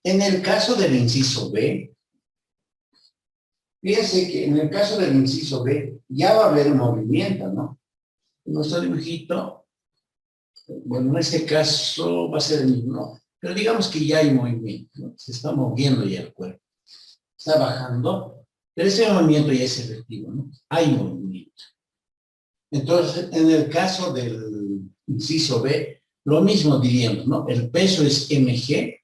En el caso del inciso B, Fíjense que en el caso del inciso B, ya va a haber movimiento, ¿no? Nuestro dibujito, bueno, en este caso va a ser el mismo, pero digamos que ya hay movimiento, ¿no? Se está moviendo ya el cuerpo. Está bajando, pero ese movimiento ya es efectivo, ¿no? Hay movimiento. Entonces, en el caso del inciso B, lo mismo diríamos, ¿no? El peso es mg.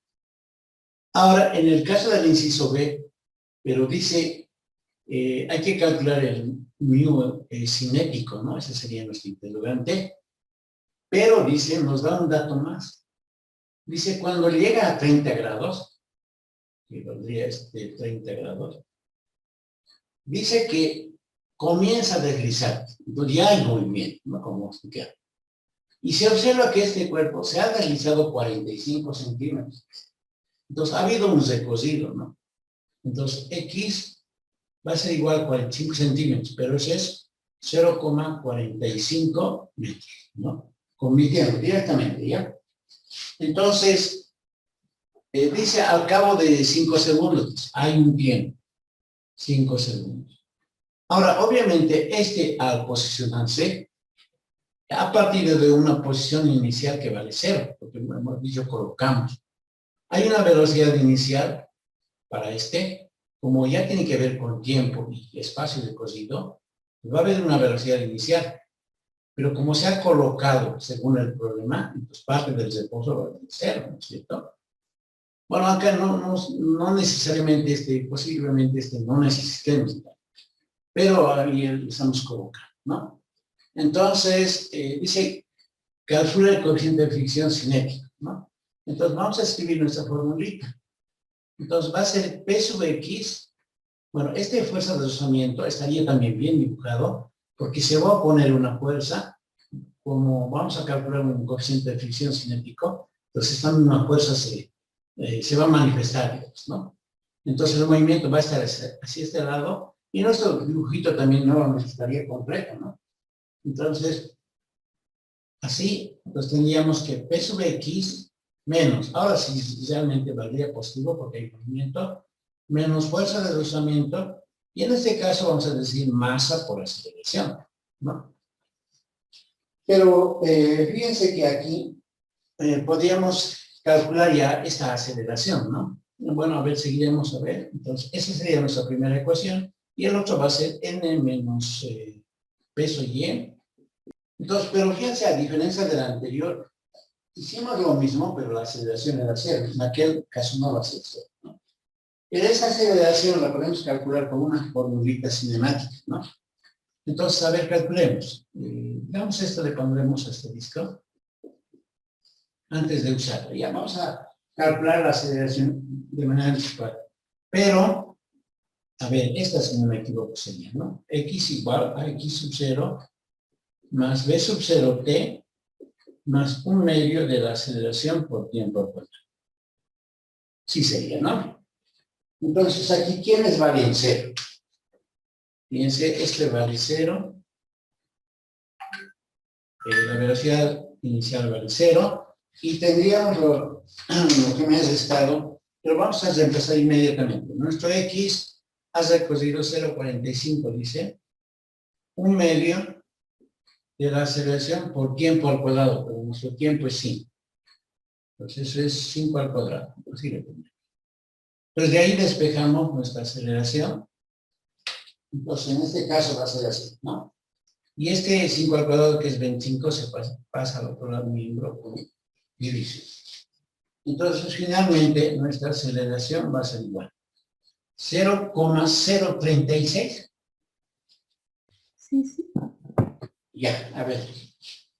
Ahora, en el caso del inciso B, pero dice, hay que calcular el mu cinético, ¿no? Ese sería nuestro interrogante. Pero dice, nos da un dato más. Dice, cuando llega a 30 grados, que valdría 30 grados, dice que comienza a deslizar. Entonces ya hay movimiento, ¿no? Como explicar. Y se observa que este cuerpo se ha deslizado 45 centímetros. Entonces ha habido un recocido, ¿no? Entonces X va a ser igual a 45 centímetros, pero ese es 0,45 metros, ¿no? Convirtiendo directamente, ¿ya? Entonces, dice al cabo de 5 segundos, hay un tiempo, 5 segundos. Ahora, obviamente, al posicionarse, a partir de una posición inicial que vale 0, porque hemos dicho colocamos. Hay una velocidad inicial para como ya tiene que ver con tiempo y espacio de cosido, va a haber una velocidad inicial. Pero como se ha colocado según el problema, pues parte del reposo va a ser 0, ¿no es cierto? Bueno, acá no necesariamente posiblemente no necesitemos, pero ahí estamos colocando, ¿no? Entonces, dice, calcula el coeficiente de fricción cinética, ¿no? Entonces, vamos a escribir nuestra formulita. Entonces, va a ser P sub X. Bueno, fuerza de rozamiento estaría también bien dibujado, porque se va a poner una fuerza, como vamos a calcular un coeficiente de fricción cinético, entonces esta misma fuerza se va a manifestar, ¿no? Entonces el movimiento va a estar hacia este lado, y nuestro dibujito también no estaría completo, ¿no? Entonces, así, pues tendríamos que P sub X menos, ahora sí realmente valdría positivo porque hay movimiento, menos fuerza de rozamiento, y en este caso vamos a decir masa por aceleración, ¿no? Pero fíjense que aquí podríamos calcular ya esta aceleración, ¿no? Bueno, a ver, seguiremos a ver. Entonces, esa sería nuestra primera ecuación, y el otro va a ser n menos peso y. Entonces, pero fíjense, a diferencia de la anterior, hicimos lo mismo, pero la aceleración era 0. En aquel caso no va a ser 0, ¿no? Pero esa aceleración la podemos calcular con una formulita cinemática, ¿no? Entonces, a ver, calculemos. Digamos esto, le pondremos asterisco antes de usarlo. Ya vamos a calcular la aceleración de manera anticipal. Pero, a ver, esta, si no me equivoco, sería, ¿no? X igual a X sub 0 más B sub 0 t más 1/2 de la aceleración por tiempo al cuadrado. Sí sería, ¿no? Entonces, aquí, ¿quiénes valen 0? Fíjense, vale 0. La velocidad inicial vale 0. Y tendríamos lo que me has estado, pero vamos a reemplazar inmediatamente. Nuestro X ha recorrido 0,45, dice, 1/2 de la aceleración por tiempo al cuadrado, pero nuestro tiempo es 5. Entonces eso es 5 al cuadrado. Así le ponemos. Entonces de ahí despejamos nuestra aceleración. Entonces en este caso va a ser así, ¿no? Y 5 al cuadrado, que es 25, se pasa al otro lado miembro con división. Entonces finalmente nuestra aceleración va a ser igual. 0,036. Sí. Ya, a ver.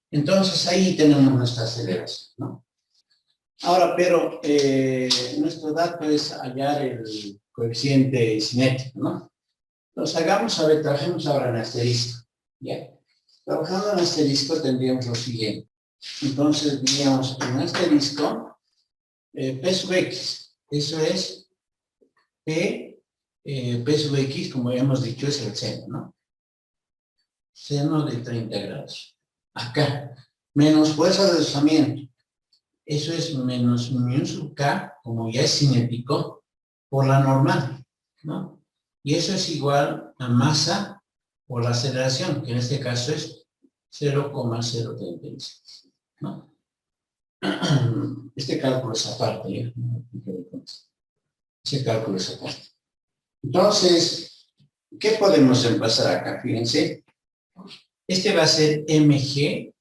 Entonces ahí tenemos nuestra aceleración, ¿no? Ahora, pero nuestro dato es hallar el coeficiente cinético, ¿no? Entonces trabajemos ahora en asterisco, ¿ya? Trabajando en asterisco tendríamos lo siguiente. Entonces diríamos en asterisco P sub X. Eso es P sub X, como ya hemos dicho, es el seno, ¿no? Seno de 30 grados. Acá, menos fuerza de rozamiento. Eso es menos mu sub K, como ya es cinético, por la normal, ¿no? Y eso es igual a masa por la aceleración, que en este caso es 0,036, ¿no? Este cálculo es aparte, ¿ya? Ese cálculo es aparte. Entonces, ¿qué podemos reemplazar acá? Fíjense, este va a ser mg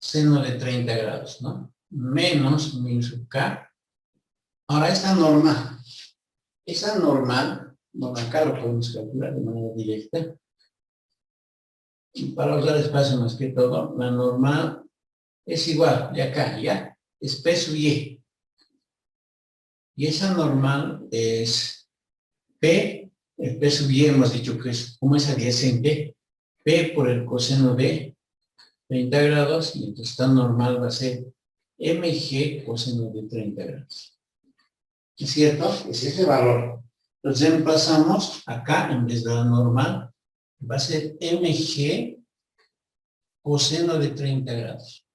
seno de 30 grados, ¿no? Menos mi sub k. Ahora, esta normal, bueno, acá lo podemos calcular de manera directa. Y para usar espacio más que todo, la normal es igual, de acá, ¿ya? Es P sub Y. Y esa normal es P, el P sub Y hemos dicho que es como es adyacente, P por el coseno de 30 grados, y entonces esta normal va a ser mg coseno de 30 grados. ¿Es cierto? Es ese valor. Entonces reemplazamos acá, en vez de la normal, va a ser mg coseno de 30 grados.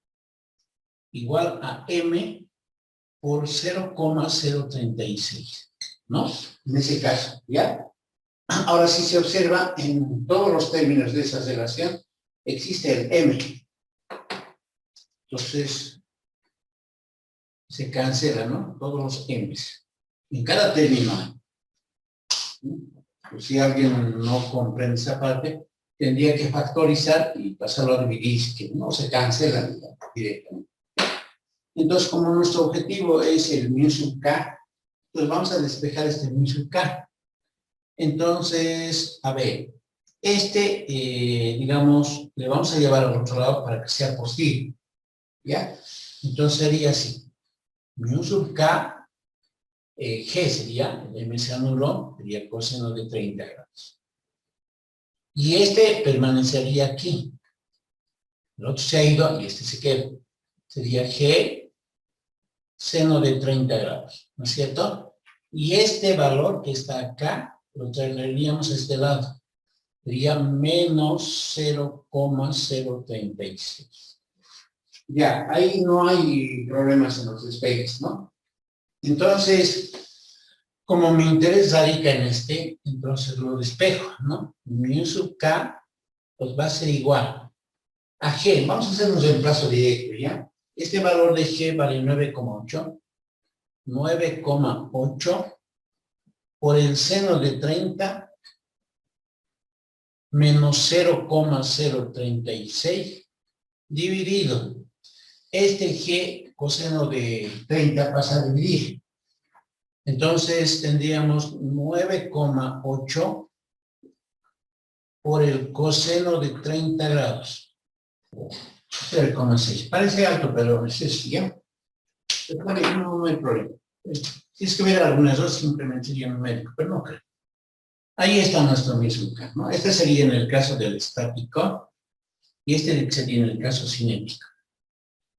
Igual a m por 0,036, ¿no? En ese caso, ¿ya? Ahora, si se observa, en todos los términos de esa relación, existe el m. Entonces, se cancela, ¿no? Todos los m's. En cada término. Pues si alguien no comprende esa parte, tendría que factorizar y pasarlo a dividir, que no se cancela directamente. Entonces, como nuestro objetivo es el mu sub k, pues vamos a despejar este mu sub k. Entonces, a ver, digamos, le vamos a llevar al otro lado para que sea posible, ¿ya? Entonces sería así, mu sub k, g sería, el m se anuló, sería coseno de 30 grados. Y este permanecería aquí. El otro se ha ido y este se queda. Sería g seno de 30 grados, ¿no es cierto? Y este valor que está acá, lo traeríamos a este lado. Sería menos 0,036. Ya, ahí no hay problemas en los despejes, ¿no? Entonces, como mi interés radica en este, entonces lo despejo, ¿no? Mu sub k, pues va a ser igual a g. Vamos a hacer un reemplazo directo, ¿ya? Este valor de g vale 9,8. 9,8 por el seno de 30 menos 0,036 dividido. Este g coseno de 30 pasa a dividir. Entonces tendríamos 9,8 por el coseno de 30 grados. 0,6. Parece alto, pero es sencillo. No hay problema. Si es que hubiera algún error, simplemente sería numérico, pero no creo. Ahí está nuestro mismo caso, ¿no? Este sería en el caso del estático y este sería en el caso cinético.